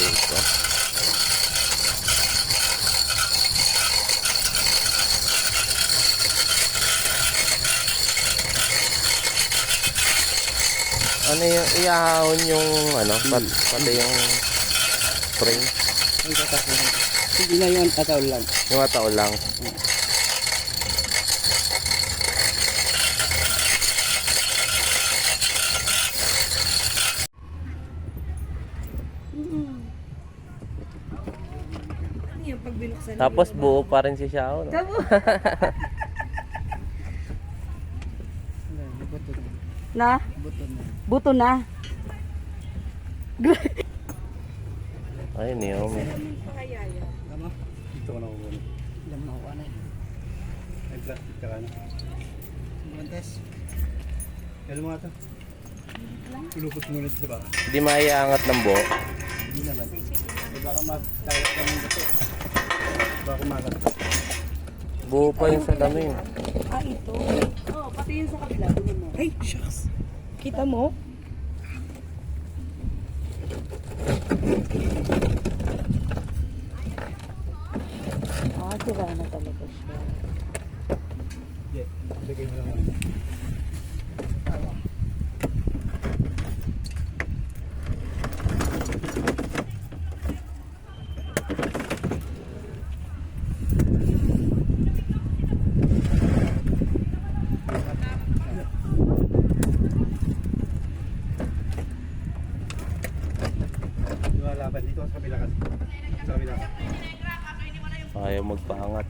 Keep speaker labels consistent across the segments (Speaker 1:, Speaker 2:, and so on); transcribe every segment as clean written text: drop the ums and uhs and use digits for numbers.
Speaker 1: Buka. Ano yung iahon yung ano, pati yung frame?
Speaker 2: Hindi na yung ataol lang.
Speaker 1: Yung ataol lang.
Speaker 3: Yung pag binuksan.
Speaker 1: Tapos buo pa rin si Xiao, no?
Speaker 3: Na? Buto na.
Speaker 1: Ay, Naomi.
Speaker 2: Tama? Dito ko na kukuha. Ilan mo nakuha na eh. Ay, plastic ka na. Buwantes. Kailan mo nga ito? Ilupot mo ulit sa baka.
Speaker 1: Hindi maiangat ng buo.
Speaker 2: Hindi na lang. Eh, baka mag-direct lang yung dito. Baka kumagat.
Speaker 1: Buo pa yung salamin.
Speaker 3: Ah, ito. Oh, pati yun sa kabila. Mo. Ay, shucks. Kita mo? Ah, tira na talaga siya.
Speaker 2: Yeah, lagay mo lang. Laban dito sa kabila kasi. Sa kabila.
Speaker 1: Ayaw magpaangat.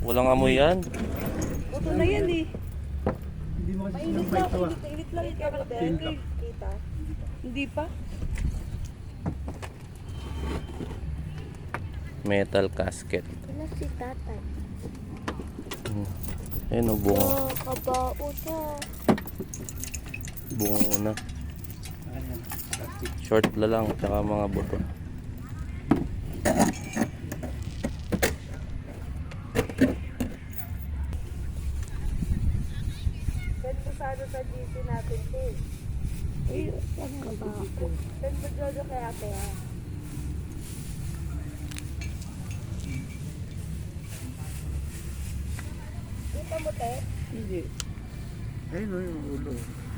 Speaker 1: Walang amoy yan.
Speaker 3: Buto na yan eh.
Speaker 2: Hindi mo kasi
Speaker 3: Mainit
Speaker 2: sinabay
Speaker 3: lang,
Speaker 2: ito ah.
Speaker 3: init lang yung kapatid.
Speaker 2: Tinta.
Speaker 3: Kita. Hindi pa?
Speaker 1: Metal casket.
Speaker 4: Wala si tatay.
Speaker 1: Ayun o, bungo.
Speaker 4: Oh, kabao siya.
Speaker 1: Bungo na.
Speaker 2: Ayan, plastic.
Speaker 1: Short la lang, tsaka mga buto.
Speaker 3: Ganda sana sa GC natin eh. Eh, ano ba ako? Ganda Jojo kaya kaya. Kita mo, te?
Speaker 2: Hindi. Ayun o yung ulo.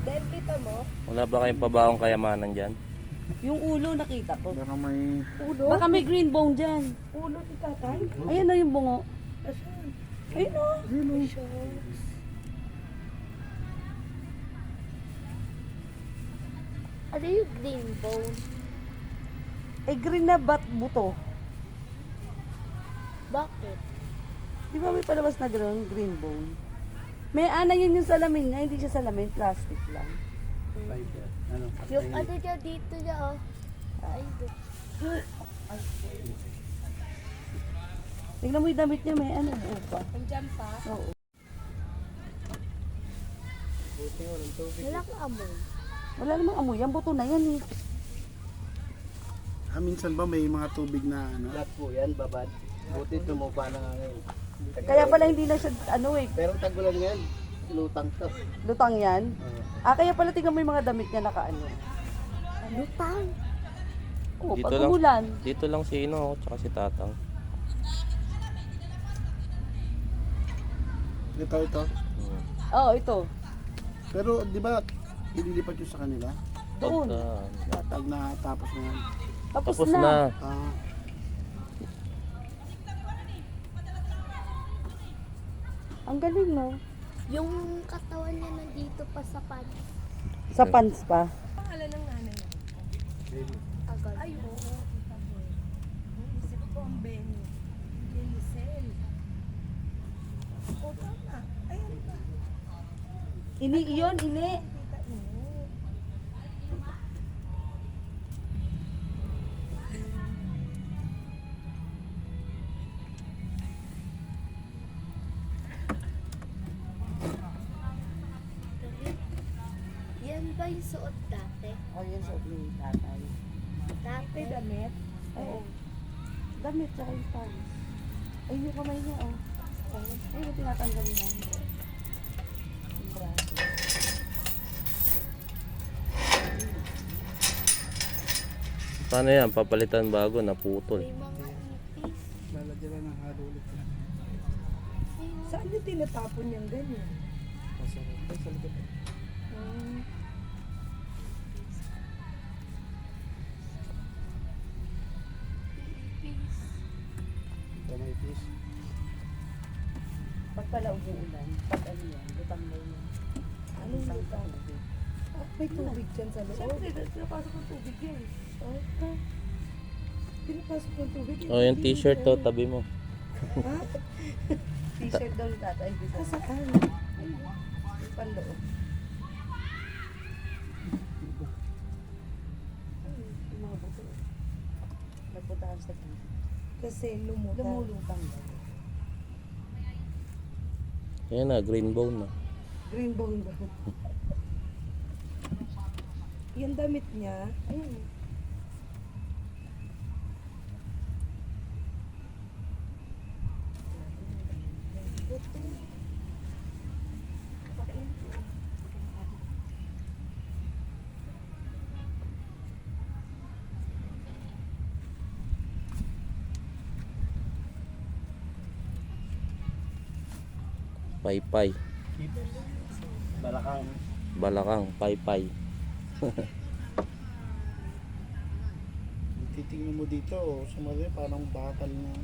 Speaker 3: Then, kita mo?
Speaker 1: Wala ba kayong pabaong kayamanan dyan?
Speaker 3: Yung ulo nakita ko.
Speaker 2: Baka may...
Speaker 3: Ulo? Baka may green bone dyan. Ulo ni tatay? Ayan na yung bungo. Ayun o. Ayun o.
Speaker 4: Ano yung green bone?
Speaker 3: Eh, green na bat buto.
Speaker 4: Bakit?
Speaker 3: Di ba may palabas na green bone? May ana yun yung salamin niya, hindi siya salamin, plastic lang.
Speaker 2: Fiber. Ano?
Speaker 4: Yung ano niya dito niya oh. Ay,
Speaker 3: Tingnan mo yung damit niya, may ano, buo pa.
Speaker 4: andyan pa.
Speaker 3: Oo.
Speaker 4: Walang amoy.
Speaker 3: Wala namang amoy, yan buto na yan eh.
Speaker 5: Ah, minsan ba may mga tubig na ano?
Speaker 2: Lahat po yan, babad. Buti tumupa na nga ngayon.
Speaker 3: Kaya pala hindi na siya, ano eh,
Speaker 2: Pero tagulan ngayon, lutang to.
Speaker 3: lutang yan. Ah, kaya pala tingnan mo yung mga damit niya naka-ano.
Speaker 4: Lutang.
Speaker 3: Oo,
Speaker 1: Dito
Speaker 3: pag
Speaker 1: lang.
Speaker 3: umulan.
Speaker 1: Dito lang si Ino, tsaka si Tatang.
Speaker 5: Ito.
Speaker 3: Oo, ito.
Speaker 5: Pero di ba ililipat yun sa kanila?
Speaker 3: Doon.
Speaker 5: Pag natapos na yan.
Speaker 3: Tapos,
Speaker 1: Tapos
Speaker 3: na.
Speaker 1: na.
Speaker 5: Ah,
Speaker 3: Ang galing, no?
Speaker 4: Yung katawan niya nandito pa sa pants.
Speaker 3: Sa pants pa.
Speaker 4: Agad.
Speaker 3: Ay, oo. Isip ko ang Benny. Hazel. O, tama. Ayan pa. Ini iyon, ini.
Speaker 4: Yan ba yung suot dati?
Speaker 3: O, yan sa ni tatay.
Speaker 4: Dati?
Speaker 3: Damit? Oo. Damit, tsaka yung pants. Ay, yung kamay niya, oh. Ay, yung tinatanggal niya.
Speaker 1: Paano yan? Papalitan bago, naputol.
Speaker 4: May mga ipis.
Speaker 2: Lalagyan lang ng halo ulit.
Speaker 3: Saan yung tinatapon yung ganyan?
Speaker 2: Masarap. Ay, sa likod.
Speaker 4: Ipis.
Speaker 2: Ito may fish.
Speaker 6: Pag pala umuulan, pag ano yan, lutang mo yun.
Speaker 3: Anong lutang? Ah, may tubig dyan sa loob.
Speaker 6: Siyempre, pinapasok ng tubig yan.
Speaker 3: Okay. Pinapasok ng tubig.
Speaker 1: Oh, yung t-shirt to, tabi mo.
Speaker 3: Ha?
Speaker 6: T-shirt daw ni tatay.
Speaker 3: Ah, saan?
Speaker 6: Yung panloob. Yung mga buto. Nagpuntahan sa tubig.
Speaker 3: Kasi lumutang.
Speaker 6: Lumulutang daw.
Speaker 1: Yan na, green bone na.
Speaker 3: Green bone ba? Yung damit niya,
Speaker 1: Paypay.
Speaker 2: Balakang.
Speaker 1: Balakang, paypay.
Speaker 5: Titingnan mo dito, oh, sa mali, parang bakal na.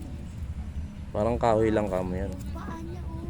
Speaker 1: Parang kahoy lang kamo yan.
Speaker 4: Paa niya, oh.